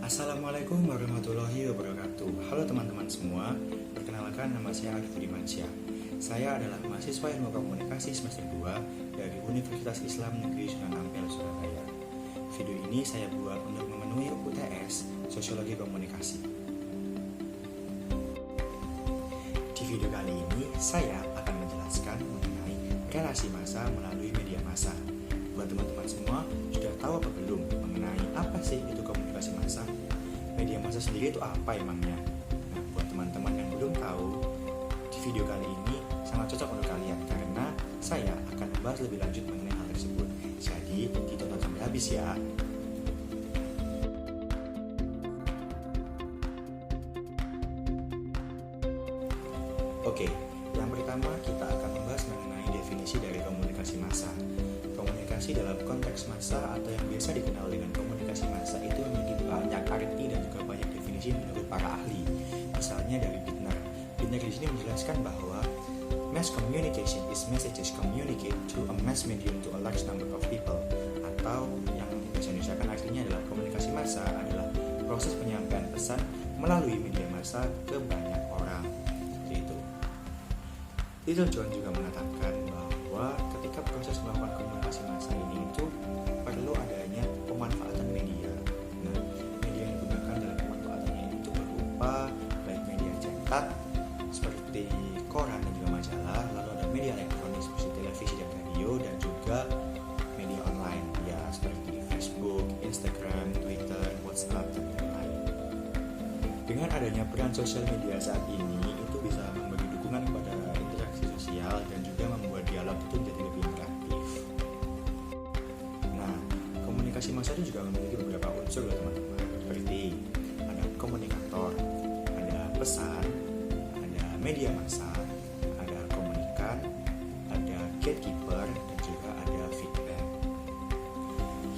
Assalamualaikum warahmatullahi wabarakatuh. Halo teman-teman semua, perkenalkan nama saya Arif Budimansyah. Saya adalah mahasiswa ilmu komunikasi semester 2 dari Universitas Islam Negeri Sunan Ampel, Surabaya. Video ini saya buat untuk memenuhi UTS Sosiologi Komunikasi. Di video kali ini, saya akan menjelaskan mengenai relasi massa melalui media massa. Buat teman-teman semua, sudah tahu apa belum mengenai apa sih itu komunikasi massa? Media massa sendiri itu apa emangnya? Nah, buat teman-teman yang belum tahu, di video kali ini sangat cocok untuk kalian karena saya akan membahas lebih lanjut mengenai hal tersebut. Jadi, ditonton sampai habis ya. Oke, yang pertama kita akan membahas mengenai definisi dari komunikasi massa. Komunikasi dalam konteks massa atau yang biasa dikenal dengan komunikasi massa itu memiliki banyak arti dan juga banyak definisi menurut para ahli. Misalnya dari Bittner. Bittner di sini menjelaskan bahwa mass communication is messages communicated through a mass medium to a large number of people. Atau yang bisa diusahakan artinya adalah komunikasi massa adalah proses penyampaian pesan melalui media massa ke banyak orang. Seperti itu. Little John juga mengatakan bahwa ketika proses melakukan komunikasi massa ini itu perlu adanya pemanfaatan media. Nah, media yang digunakan dalam pemanfaatannya itu berupa baik media cetak seperti koran dan juga majalah, lalu ada media elektronik seperti televisi dan radio, dan juga media online ya seperti Facebook, Instagram, Twitter, WhatsApp dan lain-lain. Dengan adanya peran sosial media saat ini itu bisa memberi dukungan kepada interaksi sosial dan juga membuat dialog itu menjadi lebih interaktif. Nah, komunikasi massa itu juga memiliki beberapa unsur ya teman-teman, seperti ada komunikator, ada pesan, ada media massa, ada komunikan, ada gatekeeper, dan juga ada feedback.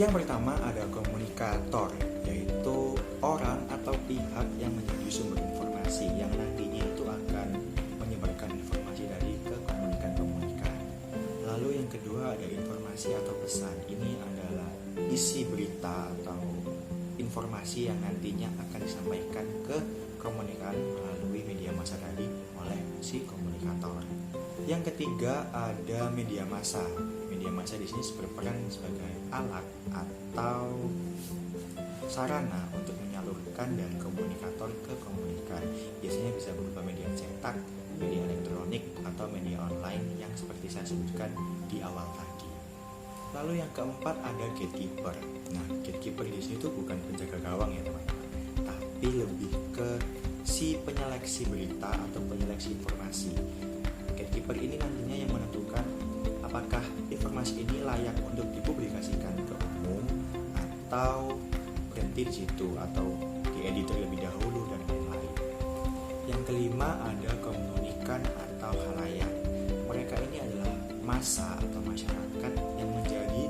Yang pertama ada komunikator, yaitu orang atau pihak yang menjadi sumber informasi yang nantinya itu akan menyebarkan informasi dari ke komunikan-komunikan. Lalu yang kedua ada informasi atau pesan. Ini adalah isi berita atau informasi yang nantinya akan disampaikan ke komunikan melalui media massa tadi oleh si komunikator. Yang ketiga ada media massa. Media massa di sini berperan sebagai alat atau sarana untuk menyalurkan dari komunikator ke komunikan. Biasanya bisa berupa media cetak, media elektronik, atau media online yang seperti saya sebutkan di awal tadi. Lalu yang keempat ada gatekeeper. Nah, gatekeeper di sini tuh bukan penjaga gawang ya teman-teman, tapi lebih ke si penyeleksi berita atau penyeleksi informasi. Gatekeeper ini nantinya yang menentukan apakah informasi ini layak untuk dipublikasikan ke umum atau berhenti di situ atau diedit terlebih dahulu dan lain-lain. Yang kelima ada komunikan atau khalayak. Mereka ini adalah massa atau masyarakat yang menjadi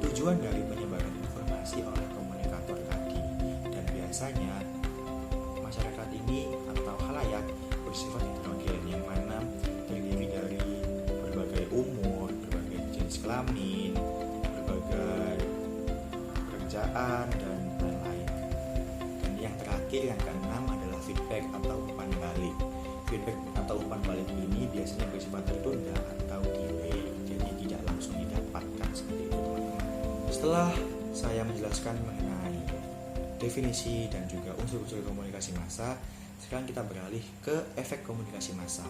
tujuan dari penyebaran informasi oleh komunikator tadi. Dan biasanya masyarakat ini atau khalayak bersifat heterogen yang mana terdiri dari berbagai umur, berbagai jenis kelamin, berbagai pekerjaan dan lain-lain. Dan yang terakhir yang keenam adalah feedback atau umpan balik. Feedback atau umpan balik ini biasanya bersifat tertunda atau delay, jadi tidak langsung didapatkan seperti itu teman-teman. Setelah saya menjelaskan mengenai definisi dan juga unsur-unsur komunikasi massa, sekarang kita beralih ke efek komunikasi massa.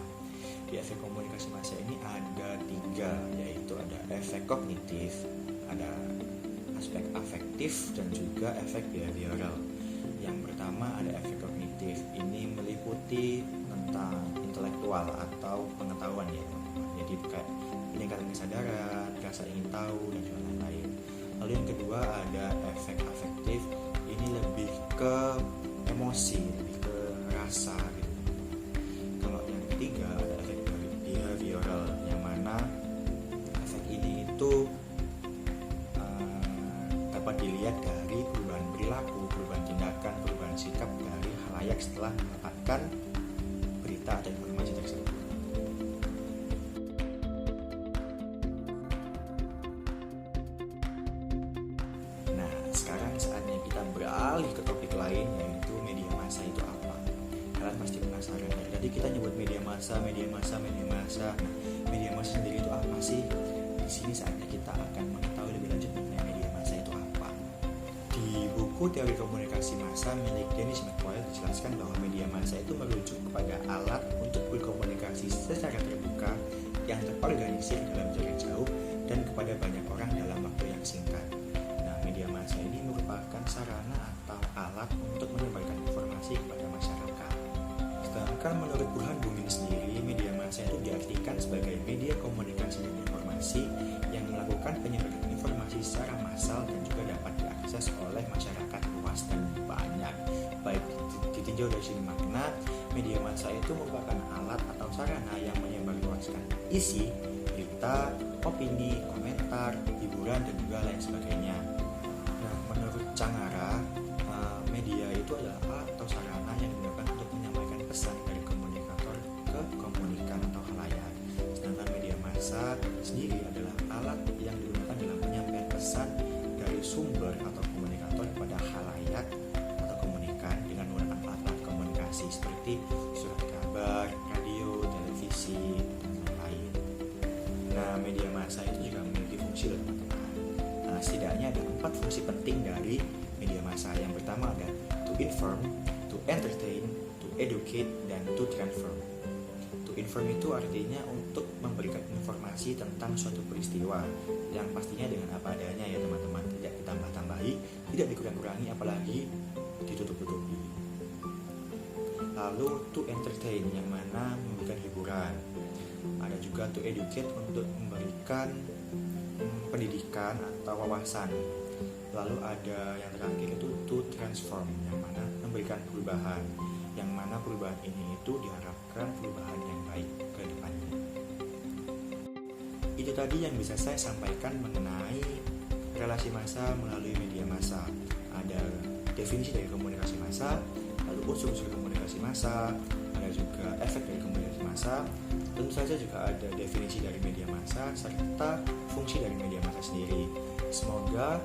Di efek komunikasi massa ini ada 3, yaitu ada efek kognitif, ada aspek afektif, dan juga efek behavioral. Yang pertama ada efek kognitif. Ini meliputi tentang intelektual atau pengetahuan ya teman-teman. Jadi kayak peningkatan kesadaran, rasa ingin tahu, dan juga lain-lain. Lalu yang kedua ada efek afektif. Ini lebih ke emosi, lebih ke rasa gitu. Kalau yang ketiga ada efek behavioral, yang mana efek ini itu dapat dilihat dari perubahan perilaku, perubahan tindakan, perubahan sikap dari khalayak setelah mendapatkan berita atau informasi tersebut. Nah, sekarang saatnya kita kita beralih ke topik lain, yaitu media massa itu apa. Kalian pasti penasaran, dari tadi kita nyebut media massa. Nah, media massa sendiri itu apa sih? Di sini saatnya kita akan mengetahui lebih lanjut mengenai media massa itu apa. Di buku Teori Komunikasi Massa milik Dennis McCoy dijelaskan bahwa media massa itu merujuk kepada alat untuk berkomunikasi secara terbuka yang terorganisir dalam jarak jauh dan kepada banyak orang dalam waktu yang singkat. Nah, media massa ini merupakan sarana atau alat untuk menyebarkan informasi kepada masyarakat. Sedangkan menurut Burhan Bumin sendiri, media massa itu diartikan sebagai media komunikasi dan informasi yang melakukan penyebaran informasi secara massal dan juga dapat diakses oleh masyarakat luas dan banyak. Baik ditinjau dari sini makna, media massa itu merupakan alat atau sarana yang menyebarluaskan isi, berita, opini, komentar, hiburan, dan juga lain sebagainya. Nah, menurut Cangara, media itu adalah alat atau sarana yang digunakan untuk menyampaikan pesan dari komunikator ke komunikan atau khalayak. Sedangkan media massa sendiri adalah alat yang digunakan dalam penyampaian pesan dari sumber atau komunikator kepada khalayak atau komunikan dengan menggunakan alat-alat komunikasi seperti surat kabar, radio, televisi, dan lain-lain. Nah, media massa itu juga memiliki fungsi loh teman-teman. Nah, setidaknya ada 4 fungsi penting dari media massa. Yang pertama ada to inform, to entertain, to educate, dan to transform. To inform itu artinya untuk memberikan informasi tentang suatu peristiwa yang pastinya dengan apa adanya ya teman-teman, tidak ditambah-tambahi, tidak dikurang-kurangi, apalagi ditutup-tutupi. Lalu to entertain yang mana memberikan hiburan. Ada juga to educate untuk memberikan pendidikan atau wawasan. Lalu ada yang terakhir itu to transform yang mana memberikan perubahan, yang mana perubahan ini itu diharapkan perubahan yang baik ke depannya. Itu tadi yang bisa saya sampaikan mengenai relasi massa melalui media massa. Ada definisi dari komunikasi massa, lalu unsur-unsur komunikasi massa, ada juga efek dari komunikasi massa. Tentu saja juga ada definisi dari media massa serta fungsi dari media massa sendiri. Semoga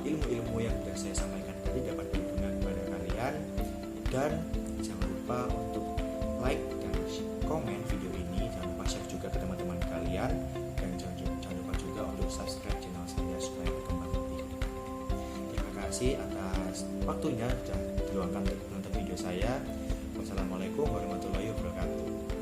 ilmu-ilmu yang sudah saya sampaikan tadi dapat berguna kepada kalian, dan jangan lupa untuk like dan komen video ini, jangan lupa share juga ke teman-teman kalian, dan jangan lupa juga untuk subscribe channel saya supaya berkembang lebih. Terima kasih atas waktunya sudah diluangkan untuk menonton video saya. Wassalamualaikum warahmatullahi wabarakatuh.